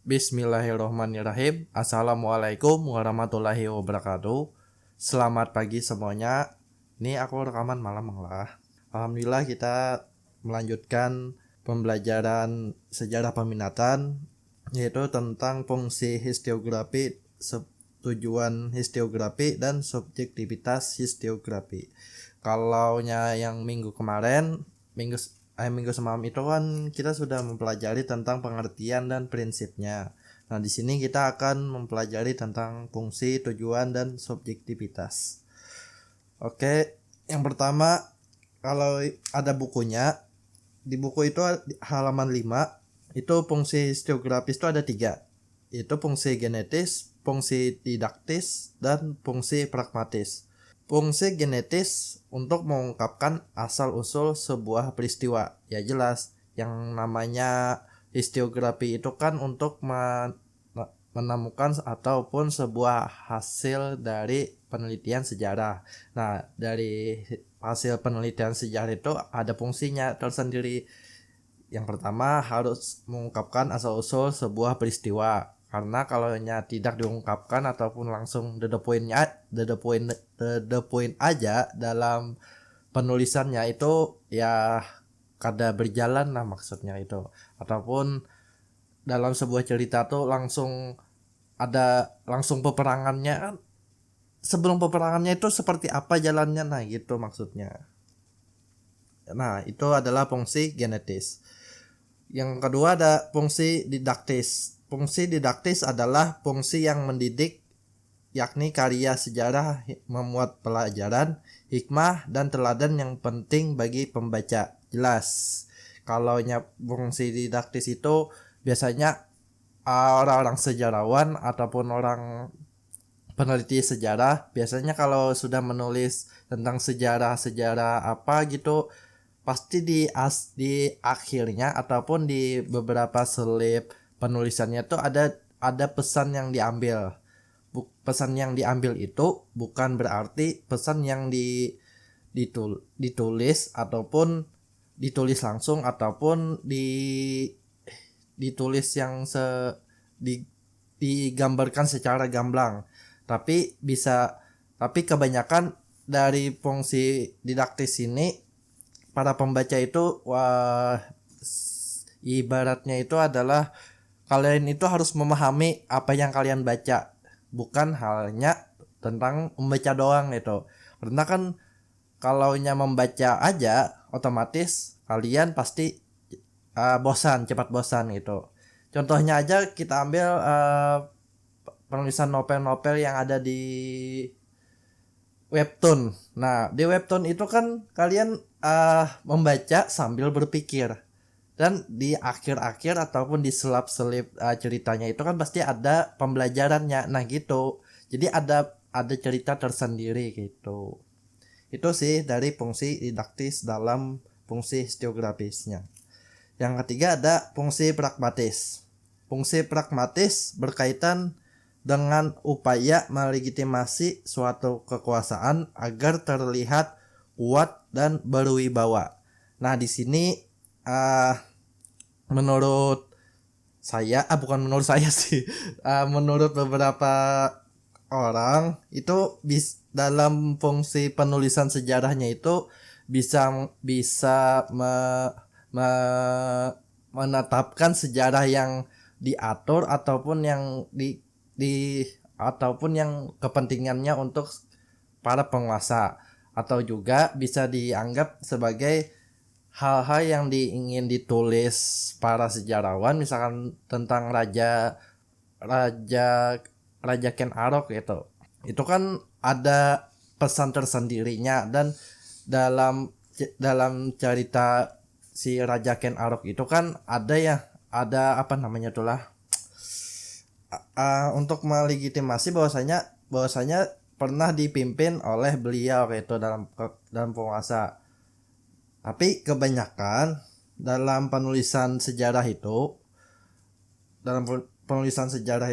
Bismillahirrahmanirrahim. Assalamualaikum warahmatullahi wabarakatuh. Selamat pagi semuanya. Ini aku rekaman malam lah. Alhamdulillah kita melanjutkan pembelajaran sejarah peminatan, yaitu tentang fungsi historiografi, tujuan historiografi dan subjektivitas historiografi. Kalau yang minggu kemarin, minggu semalam itu kan kita sudah mempelajari tentang pengertian dan prinsipnya. Nah, di sini kita akan mempelajari tentang fungsi, tujuan, dan subjektivitas. Oke, yang pertama, kalau ada bukunya, di buku itu halaman 5, itu fungsi historiografis itu ada 3. Itu fungsi genetis, fungsi didaktis, dan fungsi pragmatis. Fungsi genetis untuk mengungkapkan asal-usul sebuah peristiwa. Ya jelas, yang namanya historiografi itu kan untuk menemukan ataupun sebuah hasil dari penelitian sejarah. Nah, dari hasil penelitian sejarah itu ada fungsinya tersendiri. Yang pertama harus mengungkapkan asal-usul sebuah peristiwa. Karena kalau tidak diungkapkan ataupun langsung the point aja dalam penulisannya itu ya kada berjalan lah maksudnya itu. Ataupun dalam sebuah cerita tuh langsung peperangannya kan, sebelum peperangannya itu seperti apa jalannya, nah gitu maksudnya. Nah, itu adalah fungsi genetis. Yang kedua ada fungsi didaktis. Fungsi didaktis adalah fungsi yang mendidik, yakni karya sejarah memuat pelajaran, hikmah, dan teladan yang penting bagi pembaca. Jelas, kalau fungsi didaktis itu biasanya orang-orang sejarawan ataupun orang peneliti sejarah biasanya kalau sudah menulis tentang sejarah apa gitu, pasti di akhirnya ataupun di beberapa selip penulisannya tuh ada pesan yang diambil. Pesan yang diambil itu bukan berarti pesan yang ditulis ataupun ditulis langsung ataupun ditulis yang digambarkan secara gamblang. Tapi kebanyakan dari fungsi didaktis ini para pembaca itu ibaratnya itu adalah kalian itu harus memahami apa yang kalian baca, bukan halnya tentang membaca doang itu. Karena kan kalau membaca aja otomatis kalian pasti cepat bosan gitu. Contohnya aja kita ambil penulisan novel-novel yang ada di webtoon. Nah, di webtoon itu kan kalian membaca sambil berpikir. Dan di akhir-akhir ataupun di selap-selip ceritanya itu kan pasti ada pembelajarannya. Nah gitu. Jadi ada cerita tersendiri gitu. Itu sih dari fungsi didaktis dalam fungsi historiografisnya. Yang ketiga ada fungsi pragmatis. Fungsi pragmatis berkaitan dengan upaya melegitimasi suatu kekuasaan agar terlihat kuat dan berwibawa. Nah di sini menurut saya, menurut beberapa orang itu dalam fungsi penulisan sejarahnya itu bisa menetapkan sejarah yang diatur ataupun yang ataupun yang kepentingannya untuk para penguasa, atau juga bisa dianggap sebagai hal-hal yang ingin ditulis para sejarawan, misalkan tentang raja Ken Arok gitu. Itu kan ada pesan tersendirinya, dan dalam cerita si Raja Ken Arok itu kan ada apa namanya itulah untuk melegitimasi bahwasanya pernah dipimpin oleh beliau gitu dalam penguasa. Tapi kebanyakan dalam penulisan sejarah itu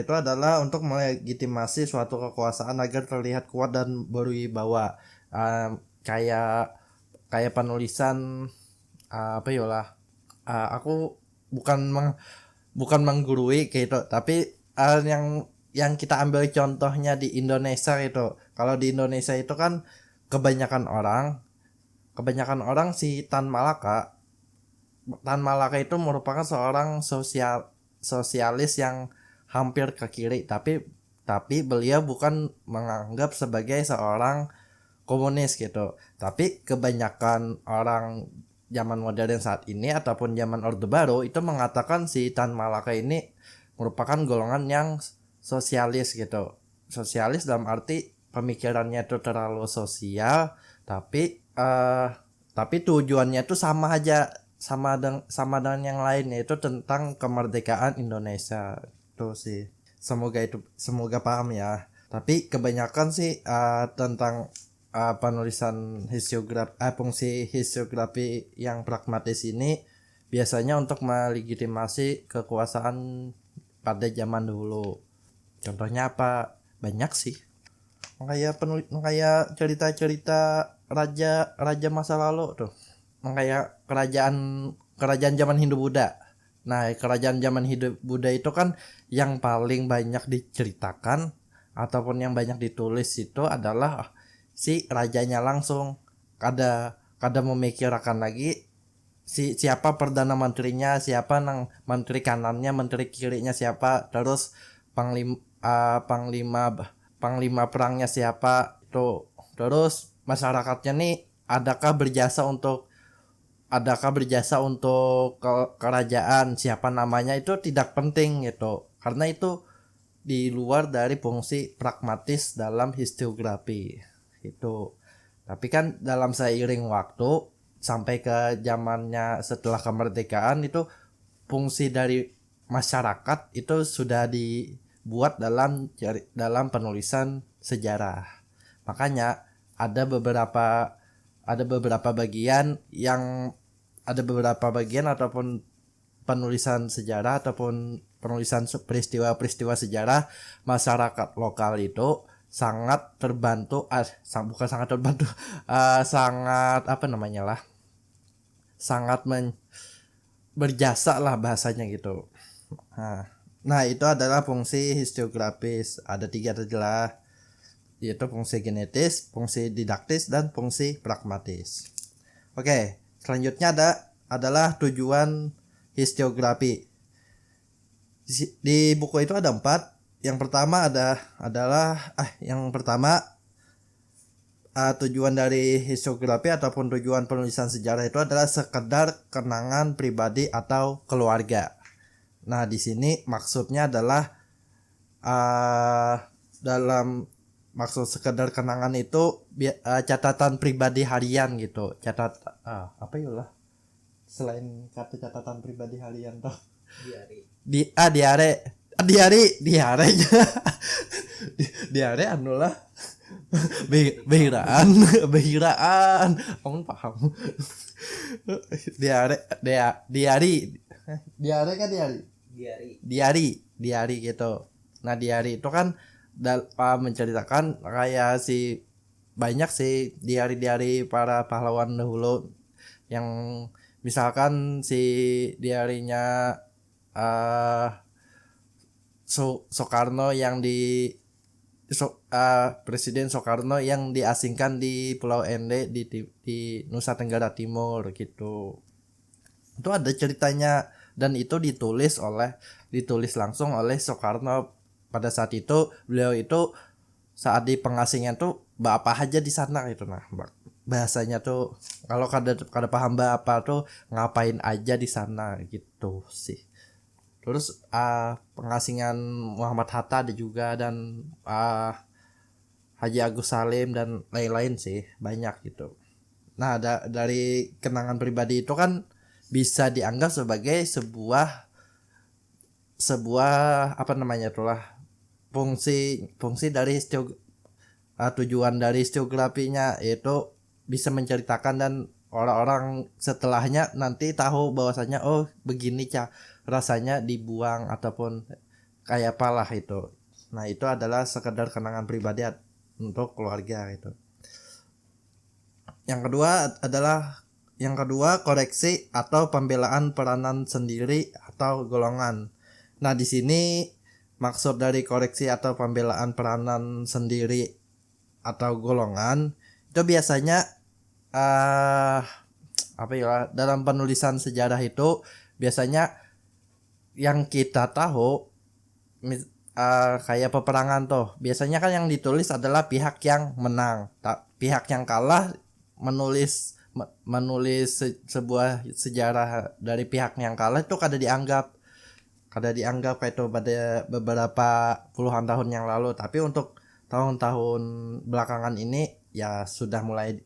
adalah untuk melegitimasi suatu kekuasaan agar terlihat kuat dan berwibawa. Kayak penulisan apa yolah. Aku bukan bukan menggurui gitu, tapi yang kita ambil contohnya di Indonesia itu. Kalau di Indonesia itu kan kebanyakan orang si Tan Malaka itu merupakan seorang sosialis yang hampir ke kiri, tapi beliau bukan menganggap sebagai seorang komunis gitu. Tapi kebanyakan orang zaman modern saat ini ataupun zaman Orde Baru itu mengatakan si Tan Malaka ini merupakan golongan yang sosialis gitu. Sosialis dalam arti pemikirannya itu terlalu sosial, tapi tujuannya itu sama aja, sama dengan yang lain, yaitu tentang kemerdekaan Indonesia. Itu sih. Semoga paham ya. Tapi kebanyakan sih tentang penulisan fungsi historiografi yang pragmatis ini biasanya untuk melegitimasi kekuasaan pada zaman dulu. Contohnya apa? Banyak sih. Kayak cerita-cerita raja masa lalu tuh. Kayak kerajaan zaman Hindu-Buddha. Nah, kerajaan zaman Hindu-Buddha itu kan yang paling banyak diceritakan ataupun yang banyak ditulis itu adalah si rajanya langsung. Kada memikirkan lagi siapa perdana menterinya, siapa menteri kanannya, menteri kirinya siapa, terus panglima perangnya siapa itu, terus masyarakatnya nih adakah berjasa untuk kerajaan, siapa namanya, itu tidak penting gitu, karena itu di luar dari fungsi pragmatis dalam historiografi itu. Tapi kan dalam seiring waktu sampai ke zamannya setelah kemerdekaan itu fungsi dari masyarakat itu sudah dibuat dalam penulisan sejarah. Makanya ada beberapa bagian ataupun penulisan sejarah ataupun penulisan peristiwa-peristiwa sejarah, masyarakat lokal itu sangat terbantu, bukan sangat terbantu, sangat apa namanya lah, sangat berjasa lah bahasanya gitu. Nah itu adalah fungsi historiografis. Ada 3 adalah, yaitu fungsi genetis, fungsi didaktis, dan fungsi pragmatis. Oke, selanjutnya adalah tujuan historiografi. Di buku itu ada 4. Yang pertama tujuan dari historiografi ataupun tujuan penulisan sejarah itu adalah sekedar kenangan pribadi atau keluarga. Nah, di sini maksudnya adalah dalam maksud sekedar kenangan itu catatan pribadi harian gitu. Apa ya lah? Selain kata catatan pribadi harian toh. Diare anu lah. Behiraan kamu paham. Diari gitu. Nah, diari itu kan menceritakan kayak banyak sih diari para pahlawan dahulu, yang misalkan si diarinya Soekarno yang Presiden Soekarno yang diasingkan di Pulau Ende di Nusa Tenggara Timur gitu. Itu ada ceritanya, dan itu ditulis langsung oleh Soekarno. Pada saat itu beliau itu saat di pengasingan tuh apa aja di sana gitu. Nah, bahasanya tuh kalau kada paham apa tuh ngapain aja di sana gitu sih. Terus pengasingan Muhammad Hatta ada juga, dan Haji Agus Salim dan lain-lain sih, banyak gitu. Nah, dari kenangan pribadi itu kan bisa dianggap sebagai sebuah apa namanya itulah fungsi dari tujuan dari historiografinya, yaitu bisa menceritakan dan orang-orang setelahnya nanti tahu bahwasanya oh begini rasanya dibuang ataupun kayak apalah itu. Nah, itu adalah sekedar kenangan pribadi untuk keluarga gitu. Yang kedua koreksi atau pembelaan peranan sendiri atau golongan. Nah, di sini maksud dari koreksi atau pembelaan peranan sendiri atau golongan itu biasanya uh, apa ya, dalam penulisan sejarah itu biasanya yang kita tahu kayak peperangan tuh biasanya kan yang ditulis adalah pihak yang menang, pihak yang kalah menulis sebuah sejarah dari pihak yang kalah itu kada dianggap kayak itu pada beberapa puluhan tahun yang lalu. Tapi untuk tahun-tahun belakangan ini ya mulai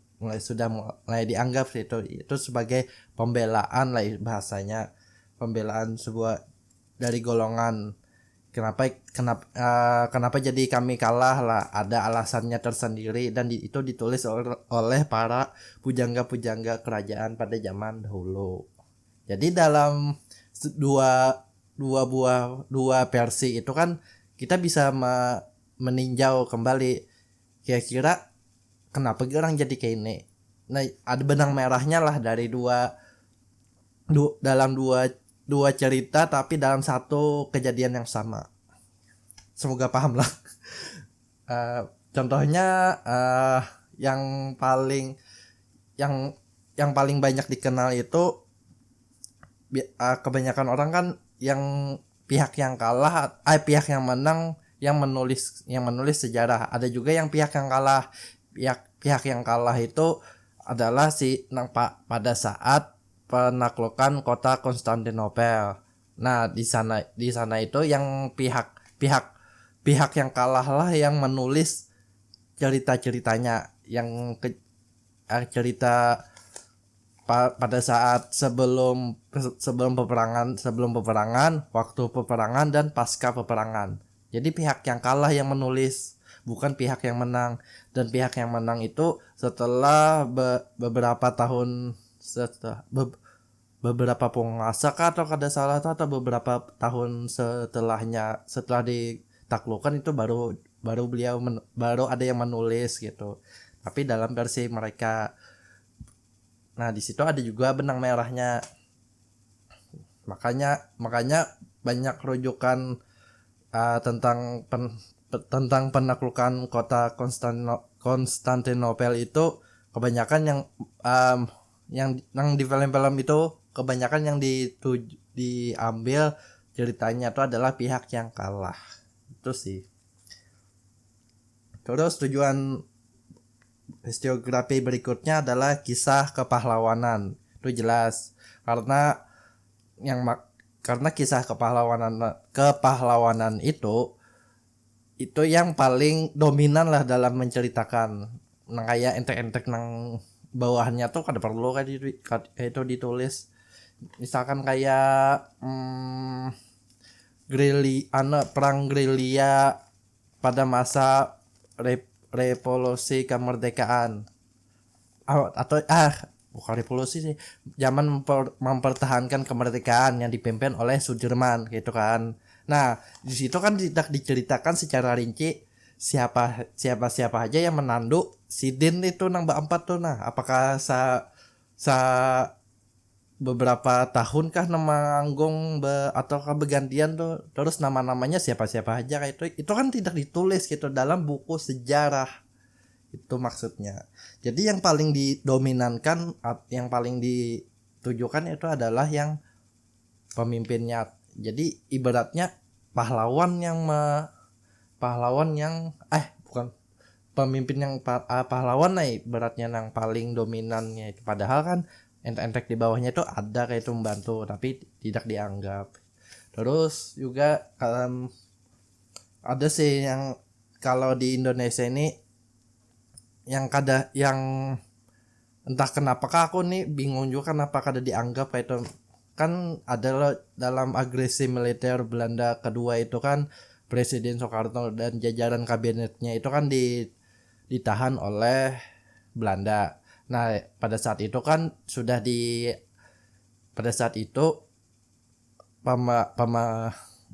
dianggap itu sebagai pembelaan lah bahasanya, pembelaan sebuah dari golongan. Kenapa jadi kami kalah lah, ada alasannya tersendiri dan itu ditulis oleh para pujangga-pujangga kerajaan pada zaman dahulu. Jadi dalam dua versi itu kan kita bisa meninjau kembali kira-kira kenapa orang jadi kayak ini. Nah, ada benang merahnya lah dari dalam dua cerita tapi dalam satu kejadian yang sama. Semoga paham lah. Contohnya yang paling banyak dikenal itu kebanyakan orang kan yang pihak yang kalah, pihak yang menang yang menulis sejarah. Ada juga yang pihak yang kalah. Pihak yang kalah itu adalah pada saat penaklukan kota Konstantinopel. Nah, di sana itu yang pihak yang kalah lah yang menulis cerita-ceritanya, yang cerita pada saat sebelum peperangan, waktu peperangan dan pasca peperangan. Jadi pihak yang kalah yang menulis, bukan pihak yang menang. Dan pihak yang menang itu setelah beberapa tahun beberapa penguasa atau kada salah atau beberapa tahun setelah ditaklukkan itu baru beliau baru ada yang menulis gitu. Tapi dalam versi mereka. Nah, di situ ada juga benang merahnya. Makanya banyak rujukan tentang penaklukan kota Konstantinopel itu kebanyakan yang di film-film itu kebanyakan yang diambil ceritanya itu adalah pihak yang kalah. Itu sih. Terus tujuan historiografi berikutnya adalah kisah kepahlawanan. Itu jelas karena kisah kepahlawanan itu yang paling dominan lah dalam menceritakan. Nah, kayak entek-entek nang bawahnya tuh kada perlu itu ditulis. Misalkan kayak perang gerilya pada masa revolusi kemerdekaan bukan revolusi sih, zaman mempertahankan kemerdekaan yang dipimpin oleh Sudirman gitu kan. Nah, di situ kan tidak diceritakan secara rinci siapa aja yang menanduk Sidin itu nang Ba-4 tuh. Nah, apakah beberapa tahun kah nama anggung ataukah bergantian tuh, terus nama-namanya siapa aja kayak itu kan tidak ditulis gitu dalam buku sejarah. Itu maksudnya. Jadi yang paling didominankan, yang paling ditujukan itu adalah yang pemimpinnya. Jadi ibaratnya pemimpin yang pahlawan lah ibaratnya yang paling dominannya itu. Padahal kan entek-entek di bawahnya itu ada kayak itu membantu tapi tidak dianggap. Terus juga ada sih yang kalau di Indonesia ini yang entah kenapa aku nih bingung juga kenapa kada dianggap kayak itu. Kan adalah dalam agresi militer Belanda kedua itu kan Presiden Soekarno dan jajaran kabinetnya itu kan ditahan oleh Belanda. Nah, pada saat itu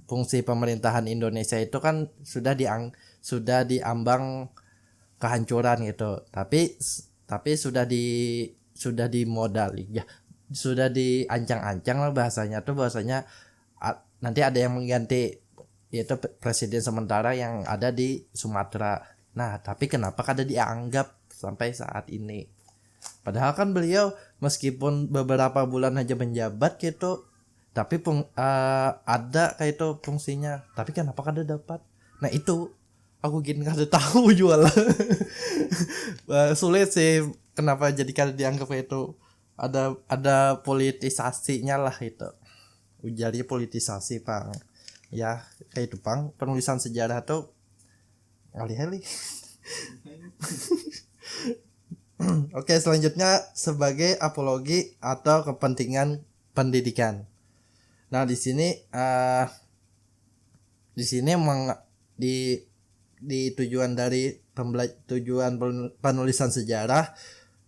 fungsi pemerintahan Indonesia itu kan sudah diambang kehancuran gitu. Tapi sudah dimodali ya. Sudah diancang-ancang lah bahasanya nanti ada yang mengganti, yaitu presiden sementara yang ada di Sumatera. Nah, tapi kenapa kada dianggap sampai saat ini? Padahal kan beliau meskipun beberapa bulan aja menjabat gitu, tapi ada kayak itu fungsinya. Tapi kenapa kada dapat? Nah itu aku gini kada tahu jual. Sulit sih kenapa jadi kada dianggap kayak itu. Ada politisasinya lah itu. Ujarnya politisasi Pang. Ya kayak itu Pang, penulisan sejarah tuh alih-alih. Oke, selanjutnya sebagai apologi atau kepentingan pendidikan. Nah, di sini di tujuan dari tujuan penulisan sejarah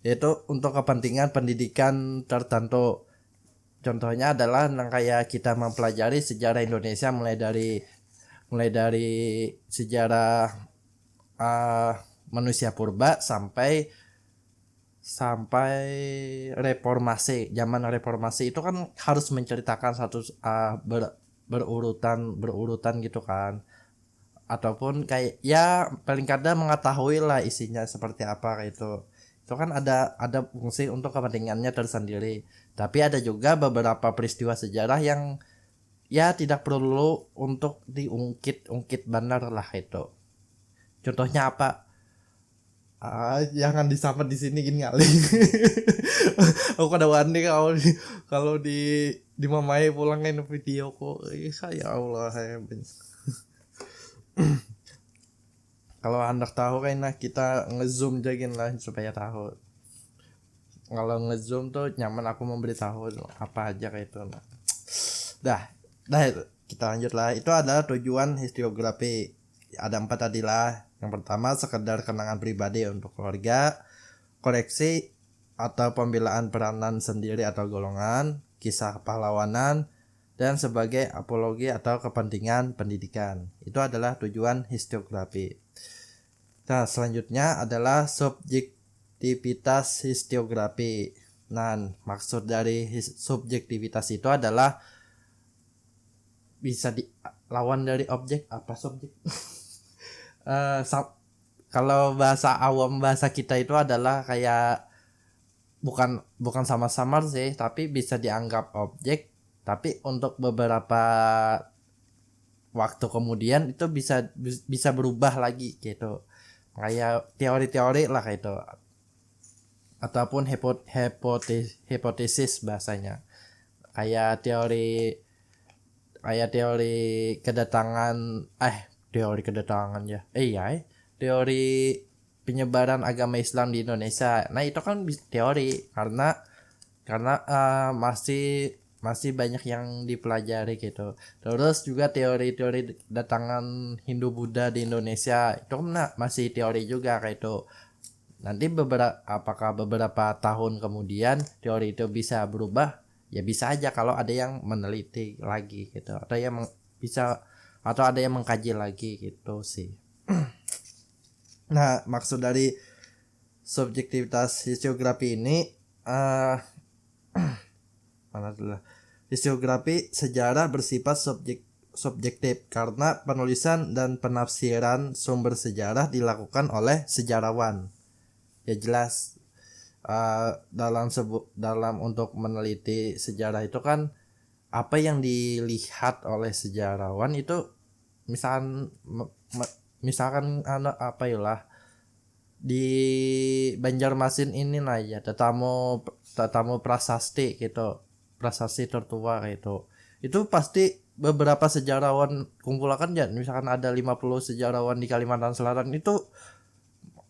yaitu untuk kepentingan pendidikan tertentu. Contohnya adalah kayak kita mempelajari sejarah Indonesia mulai dari sejarah manusia purba sampai reformasi. Zaman reformasi itu kan harus menceritakan satu berurutan gitu kan, ataupun kayak ya paling kadang mengetahui lah isinya seperti apa itu kan ada fungsi untuk kepentingannya tersendiri. Tapi ada juga beberapa peristiwa sejarah yang ya tidak perlu untuk diungkit benar lah itu. Contohnya apa? Jangan disamper di sini gini kali. Aku kada wani kalau di mamai pulangin video kok. Ya Allah, kalau Anda tahu kayaknya kita ngezoom jagin lah supaya tahu. Kalau ngezoom tuh nyaman aku memberitahu apa aja kayak itu. Dah kita lanjut lah. Itu adalah tujuan historiografi. Ada 4 tadi lah. Yang pertama sekedar kenangan pribadi untuk keluarga, koreksi atau pembelaan peranan sendiri atau golongan, kisah pahlawanan, dan sebagai apologi atau kepentingan pendidikan. Itu adalah tujuan historiografi. Nah, selanjutnya adalah subjektivitas historiografi. Nah, maksud dari subjektivitas itu adalah bisa lawan dari objek. Apa subjek? Kalau bahasa awam, bahasa kita itu adalah kayak bukan sama-sama sih, tapi bisa dianggap objek, tapi untuk beberapa waktu kemudian itu bisa berubah lagi gitu, kayak teori-teori lah kayak itu, ataupun hipotesis bahasanya, kayak teori kedatangan teori penyebaran agama Islam di Indonesia. Nah itu kan teori karena masih banyak yang dipelajari gitu. Terus juga teori-teori datangan Hindu Buddha di Indonesia itu kan masih teori juga kayak itu. Nanti apakah beberapa tahun kemudian teori itu bisa berubah? Ya bisa aja kalau ada yang meneliti lagi gitu, atau ada yang mengkaji lagi gitu sih. Nah, maksud dari subjektivitas historiografi ini mana dulu. Historiografi sejarah bersifat subjektif karena penulisan dan penafsiran sumber sejarah dilakukan oleh sejarawan. Ya jelas dalam untuk meneliti sejarah itu kan apa yang dilihat oleh sejarawan itu misalkan apa yalah di Banjarmasin ini lah ya tetamu prasasti gitu, prasasti tertua gitu. Itu pasti beberapa sejarawan kumpulkan ya, misalkan ada 50 sejarawan di Kalimantan Selatan itu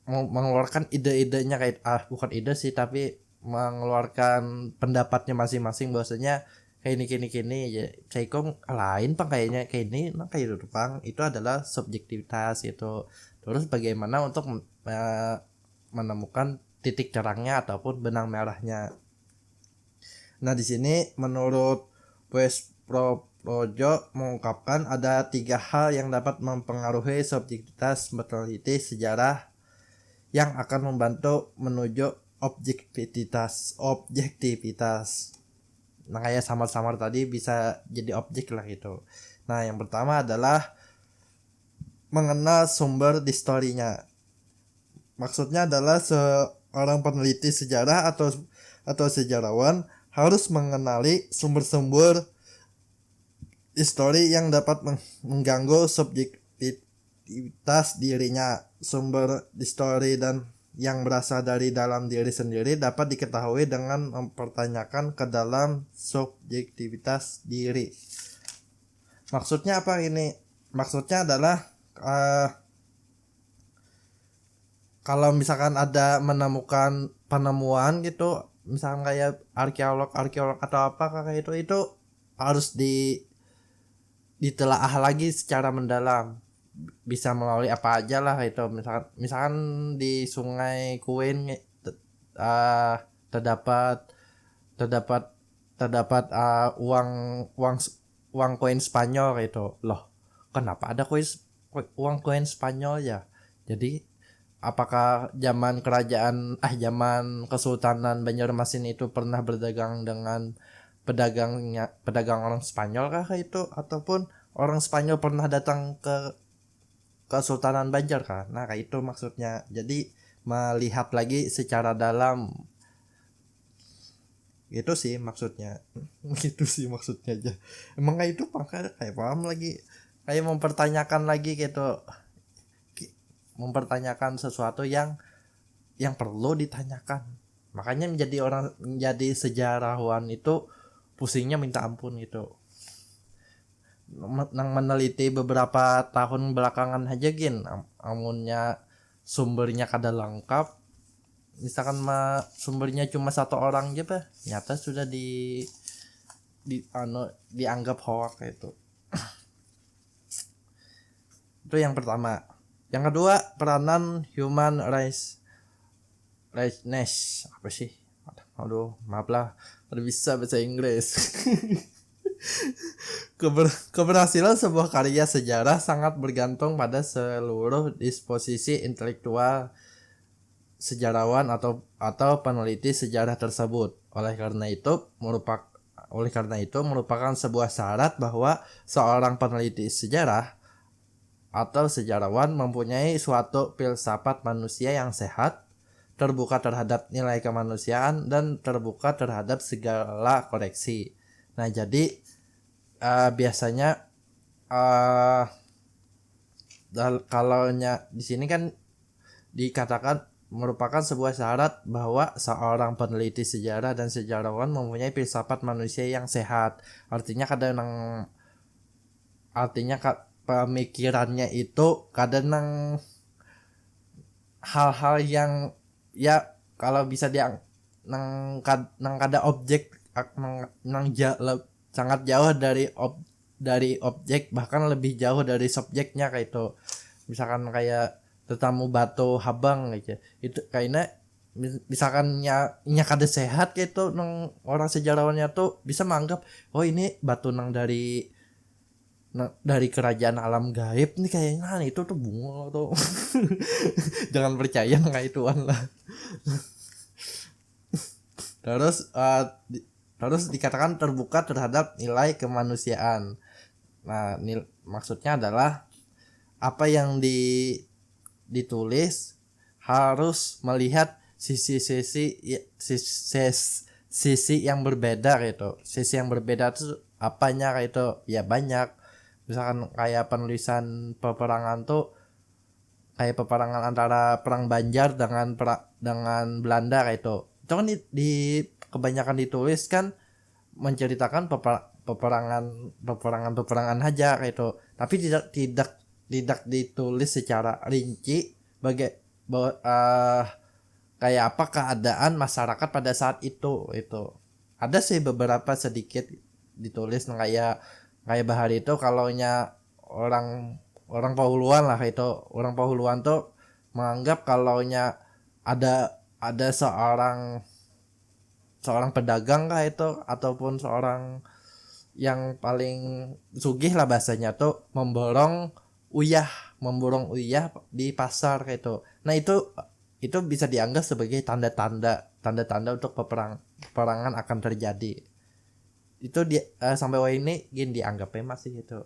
mengeluarkan ide-idenya kayak bukan ide sih, tapi mengeluarkan pendapatnya masing-masing bahwasanya kayak ini ya kayak lain Pang kayaknya kayak ini nah kayak itu Pang. Itu adalah subjektivitas itu. Terus bagaimana untuk menemukan titik terangnya ataupun benang merahnya. Nah di sini menurut Projo mengungkapkan ada 3 hal yang dapat mempengaruhi subjektivitas meneliti sejarah yang akan membantu menuju objektivitas. Nah kayak samar-samar tadi bisa jadi objek lah gitu. Nah yang pertama adalah mengenal sumber di story-nya. Maksudnya adalah seorang peneliti sejarah atau sejarawan harus mengenali sumber-sumber histori yang dapat mengganggu subjektivitas dirinya. Sumber histori dan yang berasal dari dalam diri sendiri dapat diketahui dengan mempertanyakan ke dalam subjektivitas diri. Maksudnya apa ini? Maksudnya adalah kalau misalkan ada menemukan penemuan gitu, misalkan kayak arkeolog atau apa kayak itu harus ditelaah lagi secara mendalam. Bisa melalui apa aja lah itu, misalkan di Sungai Kuin terdapat terdapat terdapat uang uang uang koin Spanyol itu loh. Kenapa ada uang koin Spanyol ya? Jadi apakah zaman Kesultanan Banjarmasin itu pernah berdagang dengan pedagang orang Spanyol kah itu, ataupun orang Spanyol pernah datang ke Kesultanan Banjar kah? Nah kayak itu maksudnya. Jadi melihat lagi secara dalam. Gitu sih maksudnya. Gitu sih maksudnya aja. Emang kayak itu kayak paham lagi. Kayak mempertanyakan lagi gitu. Mempertanyakan sesuatu yang perlu ditanyakan. Makanya menjadi sejarawan itu pusingnya minta ampun gitu. Nang meneliti beberapa tahun belakangan aja amunnya sumbernya kada lengkap, misalkan sumbernya cuma satu orang aja bah, nyata sudah dianggap hoax itu. Itu yang pertama. Yang kedua, peranan human rightness apa sih? Aduh, maaf lah, udah bisa bahasa Inggris. Keberhasilan sebuah karya sejarah sangat bergantung pada seluruh disposisi intelektual sejarawan atau peneliti sejarah tersebut. Oleh karena itu merupakan sebuah syarat bahwa seorang peneliti sejarah atau sejarawan mempunyai suatu filsafat manusia yang sehat, terbuka terhadap nilai kemanusiaan dan terbuka terhadap segala koreksi. Nah, jadi biasanya kalau di sini kan dikatakan merupakan sebuah syarat bahwa seorang peneliti sejarah dan sejarawan mempunyai filsafat manusia yang sehat. Artinya pemikirannya itu kadang hal-hal yang ya kalau bisa nang kada objek sangat jauh dari objek, bahkan lebih jauh dari subjeknya kayak itu. Misalkan kayak tetamu batu habang gitu. Itu kayaknya misalkan kada sehat kayak itu, nang orang sejarawannya tuh bisa menganggap oh ini batu dari kerajaan alam gaib nih kayaknya itu tuh bunga tuh. Jangan percaya kayak ituan lah. Terus dikatakan terbuka terhadap nilai kemanusiaan. Nah, maksudnya adalah apa yang ditulis harus melihat sisi yang berbeda gitu. Sisi yang berbeda itu apanya kayak itu? Ya banyak. Misalkan kayak penulisan peperangan tuh kayak peperangan antara perang Banjar dengan Belanda kayak itu. Itu kan di kebanyakan ditulis kan menceritakan peperangan aja kayak itu. Tapi tidak ditulis secara rinci kayak apa keadaan masyarakat pada saat itu. Ada sih beberapa sedikit ditulis kayak bahar itu kalaunya orang Pahuluan lah itu. Orang Pahuluan tuh menganggap kalaunya ada seorang pedagang kah itu ataupun seorang yang paling sugih lah bahasanya tuh memborong uyah di pasar kayak itu. Nah itu bisa dianggap sebagai tanda-tanda untuk peperangan akan terjadi. itu dia sampai wah ini gini dianggapnya masih itu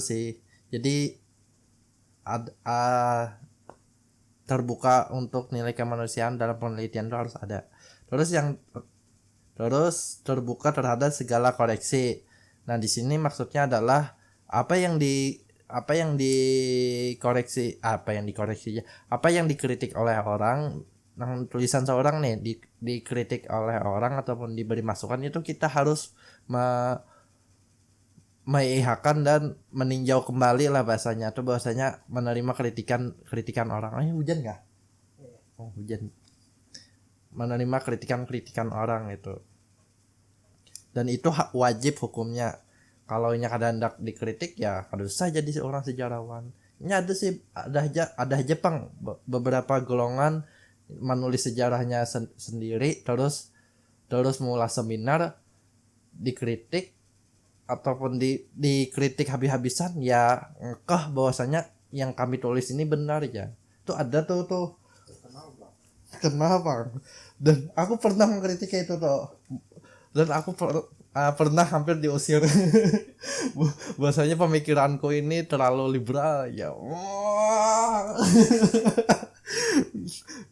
sih. Jadi terbuka untuk nilai kemanusiaan dalam penelitian itu harus ada. Terus terbuka terhadap segala koreksi. Nah di sini maksudnya adalah apa yang dikoreksi apa yang dikritik oleh orang, tulisan seorang nih dikritik oleh orang ataupun diberi masukan, itu kita harus mengiyakan dan meninjau kembali lah bahasanya, atau bahasanya menerima kritikan orang. Hujan nggak? Hujan. Menerima kritikan orang itu, dan itu hak wajib hukumnya. Kalau nya kada hendak dikritik ya harus saja jadi seorang sejarawan. Ini ada aja pang beberapa golongan menulis sejarahnya sendiri, terus mulai seminar dikritik ataupun dikritik habis-habisan, ya engkau bahwasanya yang kami tulis ini benar ya. Itu ada tuh. Kenapa? Dan aku pernah mengkritik itu tuh. Dan aku pernah hampir diusir. Bahwasanya pemikiranku ini terlalu liberal ya.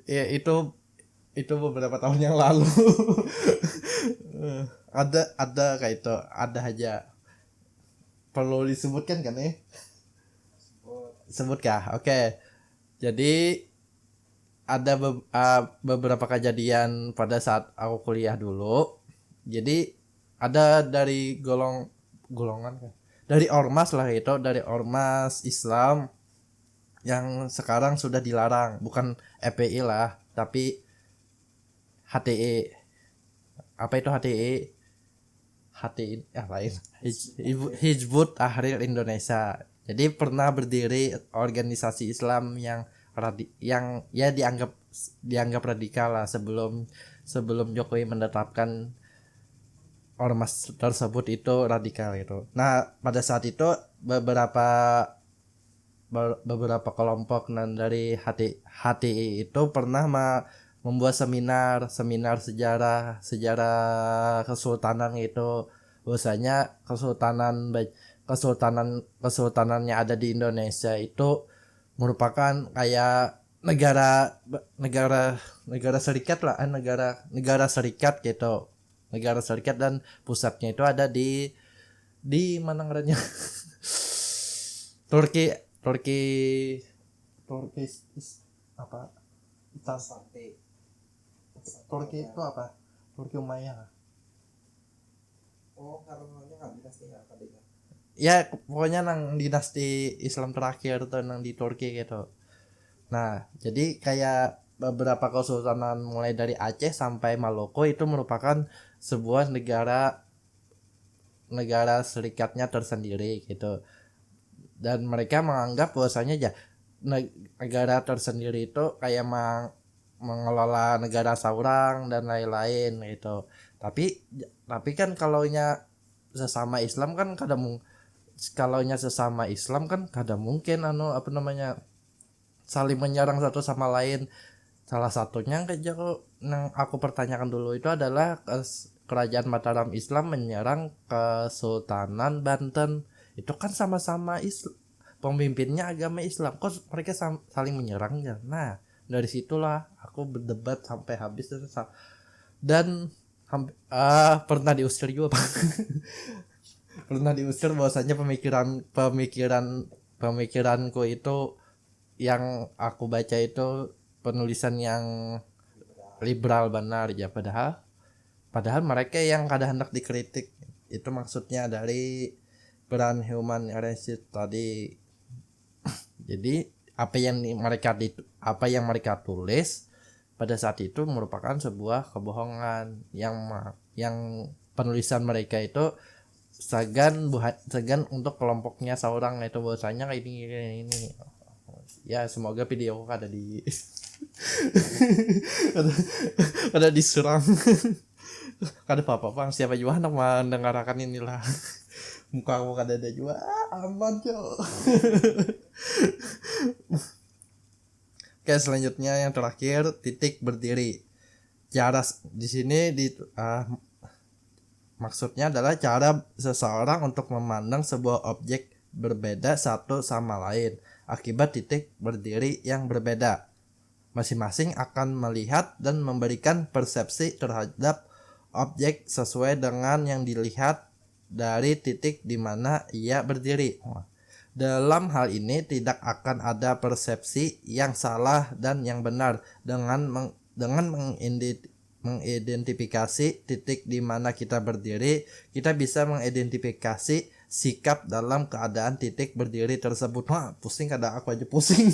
Ya itu beberapa tahun yang lalu. ada kayak itu, ada aja. Perlu disebutkan kan nih? Sebut kah? Oke. Jadi ada beberapa kejadian pada saat aku kuliah dulu. Jadi ada dari golongan kan? Dari ormas lah itu, dari ormas Islam yang sekarang sudah dilarang, bukan FPI lah, tapi HTI. Apa itu HTI? HTI lain. Hizbut Tahrir Indonesia. Jadi pernah berdiri organisasi Islam yang ya dianggap radikal lah sebelum Jokowi menetapkan ormas tersebut itu radikal itu. Nah pada saat itu beberapa kelompok dari HTI itu pernah membuat seminar sejarah kesultanan itu. Bahwasanya kesultanannya ada di Indonesia itu merupakan kayak negara serikat lah, negara serikat gitu, negara serikat, dan pusatnya itu ada di mana ngarannya? Turki apa? Turki itu apa? Turki Umayyah. Karena nggak dinasti ya tadi kan. Ya pokoknya nang dinasti Islam terakhir tuh nang di Turki gitu. Nah jadi kayak beberapa kesultanan mulai dari Aceh sampai Maroko itu merupakan sebuah negara serikatnya tersendiri gitu, dan mereka menganggap bahwasanya ya negara tersendiri itu kayak mengelola negara seorang dan lain-lain gitu. Tapi kan kalaunya sesama Islam kan kadang mungkin saling menyerang satu sama lain. Salah satunya yang aku pertanyakan dulu itu adalah kerajaan Mataram Islam menyerang Kesultanan Banten. Itu kan sama-sama pemimpinnya agama Islam, kok mereka saling menyerangnya. Nah dari situlah aku berdebat sampai habis dan pernah diusir juga. Pernah diusir bahwasanya pemikiranku itu yang aku baca itu penulisan yang liberal benar ya, padahal mereka yang kadang hendak dikritik. Itu maksudnya dari peran human rights tadi. Jadi apa yang mereka tulis pada saat itu merupakan sebuah kebohongan yang penulisan mereka itu segan untuk kelompoknya seorang itu, bahwasanya ini. Ya semoga video ada di ada diserang. Kada apa-apa siapa juga hendak mendengarkan inilah. Muka aku kada ada juga aman cok. Oke, selanjutnya yang terakhir, titik berdiri. Cara di sini Maksudnya adalah cara seseorang untuk memandang sebuah objek berbeda satu sama lain akibat titik berdiri yang berbeda. Masing-masing akan melihat dan memberikan persepsi terhadap objek sesuai dengan yang dilihat dari titik di mana ia berdiri. Dalam hal ini tidak akan ada persepsi yang salah dan yang benar. Dengan mengidentifikasi titik di mana kita berdiri, kita bisa mengidentifikasi sikap dalam keadaan titik berdiri tersebut. Wah, pusing, kadang aku aja pusing.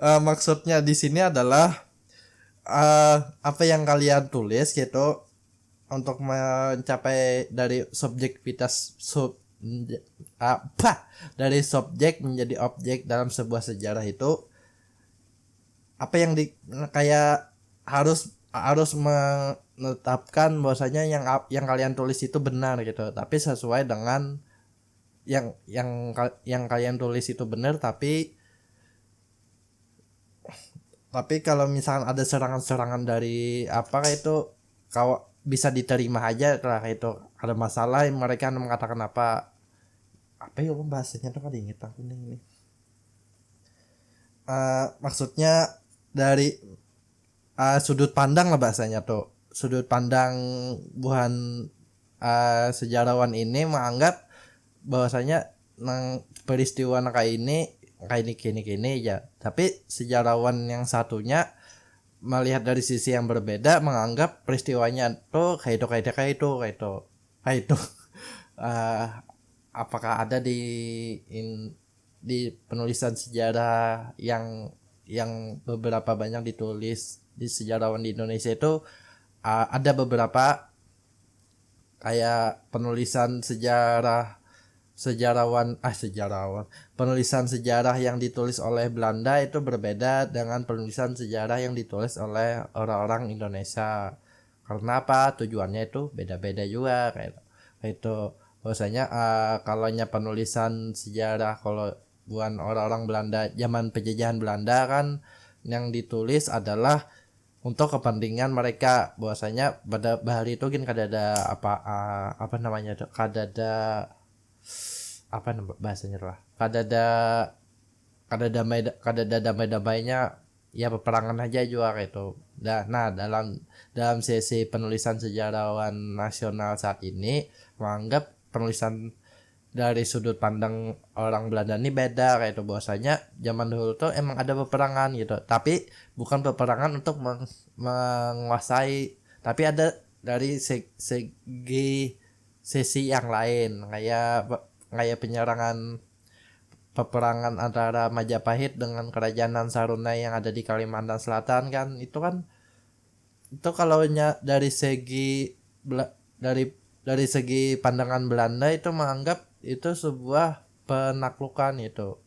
Maksudnya di sini adalah apa yang kalian tulis gitu untuk mencapai dari subjektivitas dari subjek menjadi objek dalam sebuah sejarah itu, apa yang kayak harus menetapkan bahwasanya yang kalian tulis itu benar gitu, tapi sesuai dengan yang kalian tulis itu benar, tapi kalau misalkan ada serangan-serangan dari apa itu, kau bisa diterima aja lah. Itu ada masalah mereka mengatakan apa ya bahasanya tuh, kan inget aku nih. Maksudnya dari sudut pandang lah bahasanya tuh, sudut pandang buhan sejarawan ini menganggap bahwasanya peristiwa kayak ini ya, tapi sejarawan yang satunya melihat dari sisi yang berbeda, menganggap peristiwanya tuh kayak itu. Apakah ada di penulisan sejarah yang beberapa banyak ditulis di sejarawan di Indonesia itu, ada beberapa kayak penulisan penulisan sejarah yang ditulis oleh Belanda itu berbeda dengan penulisan sejarah yang ditulis oleh orang-orang Indonesia. Karena apa? Tujuannya itu beda-beda juga kayak itu. Bahwasanya kalau penulisan sejarah kalau bukan orang-orang Belanda zaman penjajahan Belanda kan, yang ditulis adalah untuk kepentingan mereka. Bahwasanya pada bahari itu kan kadada apa namanya tuh, kadada apa bahasanya lah, kadada damai-damainya ya, peperangan aja juga kayak itu. Nah, dalam sesi penulisan sejarawan nasional saat ini menganggap penulisan dari sudut pandang orang Belanda ini beda kayak itu. Bahwasanya zaman dulu tuh emang ada peperangan gitu, tapi bukan peperangan untuk menguasai, tapi ada dari segi sesi yang lain, kayak peperangan antara Majapahit dengan kerajaan Saruna yang ada di Kalimantan Selatan kan. Itu kalau dari dari segi pandangan Belanda itu menganggap itu sebuah penaklukan itu.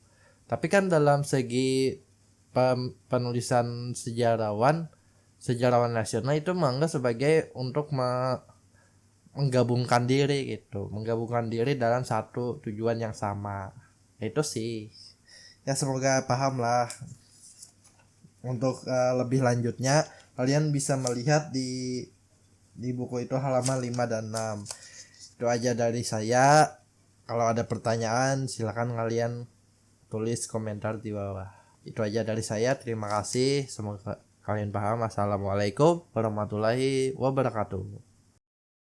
Tapi kan dalam segi penulisan sejarawan nasional itu menganggap sebagai untuk menggabungkan diri dalam satu tujuan yang sama. Itu sih ya, semoga paham lah. Untuk lebih lanjutnya kalian bisa melihat di buku itu halaman 5 dan 6. Itu aja dari saya. Kalau ada pertanyaan silakan kalian tulis komentar di bawah. Itu aja dari saya. Terima kasih, semoga kalian paham. Assalamualaikum warahmatullahi wabarakatuh.